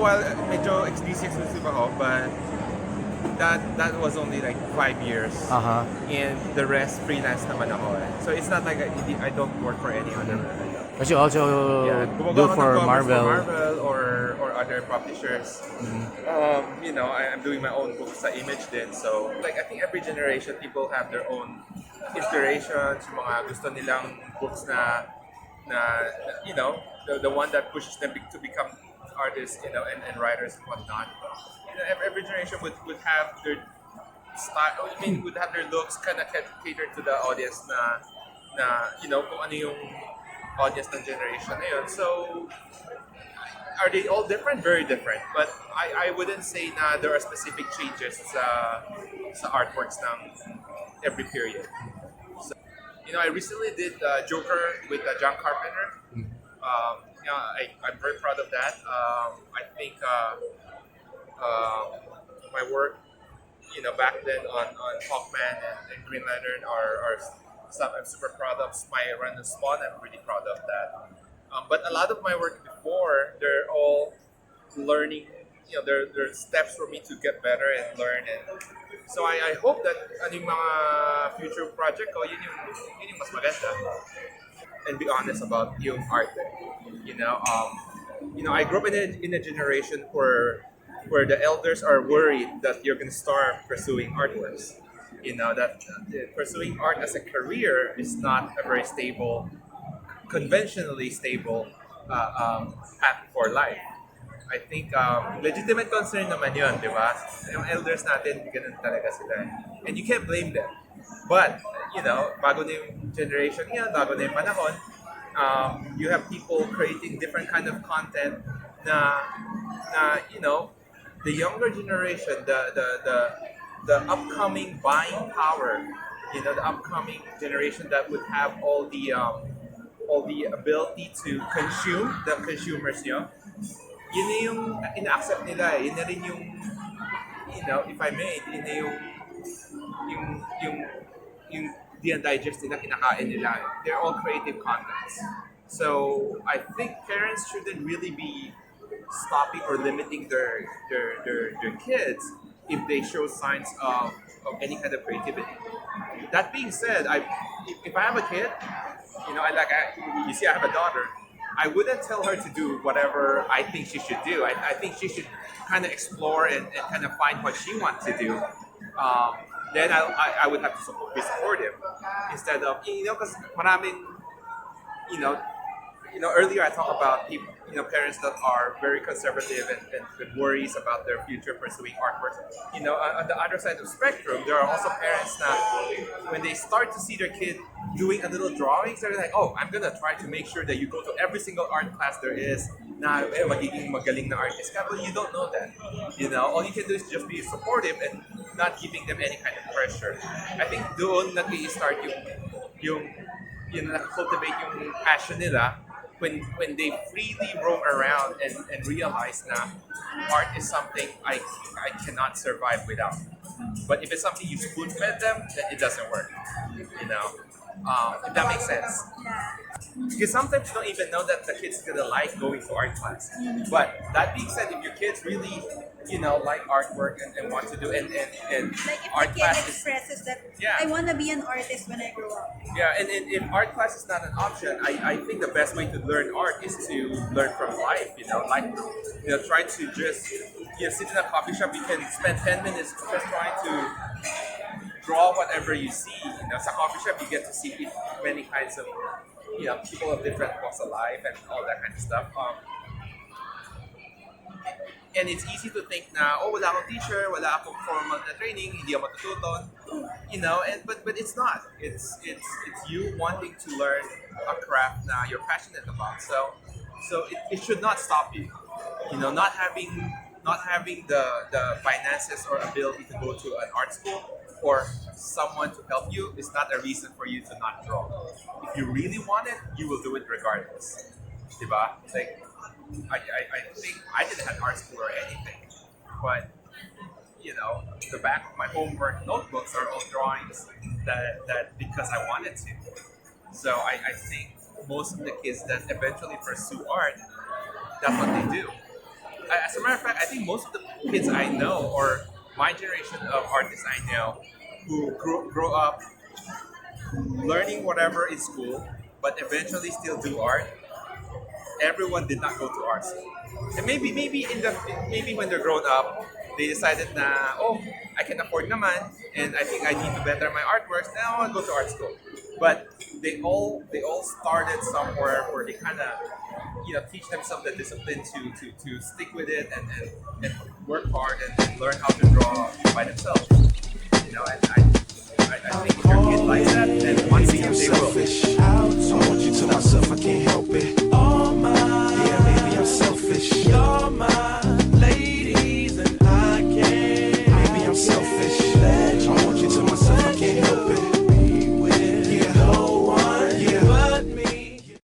while, medyo exclusive ako, but that was only like 5 years. Uh-huh. And the rest freelance naman ako eh. So it's not like I don't work for any other. But you also Yeah, do gumagawa ako ng for covers Marvel. for Marvel or other publishers. I'm doing my own books sa Image din. So like I think every generation people have their own inspirations, yung mga gusto nilang books na the one that pushes them to become artists, and writers and whatnot. Every generation would have their style, would have their looks kind of catered to the audience na kung ano yung audience ng generation na yun. So, are they all different? Very different. But I wouldn't say na there are specific changes sa artworks ng every period. So, I recently did Joker with John Carpenter. I'm very proud of that. I think my work, back then on Hawkman and Green Lantern are stuff I'm super proud of. My run on Spawn, I'm really proud of that. But a lot of my work before, they're all learning. There are steps for me to get better and learn. And so I hope that yung mga future project ko, yun yung mas maganda. And be honest about yung art. I grew up in a generation where the elders are worried that you're going to start pursuing artworks. That pursuing art as a career is not a very stable, conventionally stable path for life. I think legitimate concern naman yun, di ba? Yung elders natin, ganun talaga sila. And you can't blame them. But, bago na yung generation yan, bago na yung panahon, you have people creating different kind of content na the younger generation, the upcoming buying power, the upcoming generation that would have all the ability to consume, the consumers, yun na yung ina-accept nila eh. Yun na rin yung, if I may, yun na yung digest nila, kinakain nila. They're all creative contents. So I think parents shouldn't really be stopping or limiting their kids if they show signs of any kind of creativity. That being said, if I have a kid, you see I have a daughter, I wouldn't tell her to do whatever I think she should do. I think she should kind of explore and kind of find what she wants to do. Then I would have to be supportive instead of, because maraming, earlier I talked about people, parents that are very conservative and with worries about their future pursuing artwork. On the other side of the spectrum, there are also parents that when they start to see their kid doing a little drawings, they're like, oh, I'm gonna try to make sure that you go to every single art class there is na magiging magaling na artist ka. But you don't know that. All you can do is just be supportive and not giving them any kind of pressure. I think doon nag-i-start yung cultivate yung passion nila when they freely roam around and realize na art is something I cannot survive without. But if it's something you spoon fed them, then it doesn't work. If that makes sense. Because sometimes you don't even know that the kid's gonna like going to art class. But that being said, if your kids really, like artwork and want to do and Like if art the kid class expresses that Yeah. I want to be an artist when I grow up. and if art class is not an option, I think the best way to learn art is to learn from life. Try to just sit in a coffee shop. You can spend 10 minutes just trying to draw whatever you see. Sa coffee shop, you get to see many kinds of people of different walks of life and all that kind of stuff. And it's easy to think na, oh, wala akong teacher, wala akong formal na training, hindi ako matututo. But it's not. It's you wanting to learn a craft na you're passionate about. So it should not stop you. Not having the finances or ability to go to an art school or someone to help you is not a reason for you to not draw. If you really want it, you will do it regardless. Diba? Like, I think I didn't have art school or anything, but the back of my homework notebooks are all drawings that because I wanted to. So I think most of the kids that eventually pursue art, that's what they do. As a matter of fact, I think most of the kids I know, or my generation of artists I know, who grow up learning whatever in school, but eventually still do art, everyone did not go to art school. And maybe when they're grown up, they decided na, oh, I can afford naman, and I think I need to better my artworks. Now I'll go to art school. But they all started somewhere where they kind of teach themselves the discipline to stick with it and work hard and learn how to draw by themselves. And I think if your kid likes that, then one day they will. Selfish. I want you to myself, I can't help it.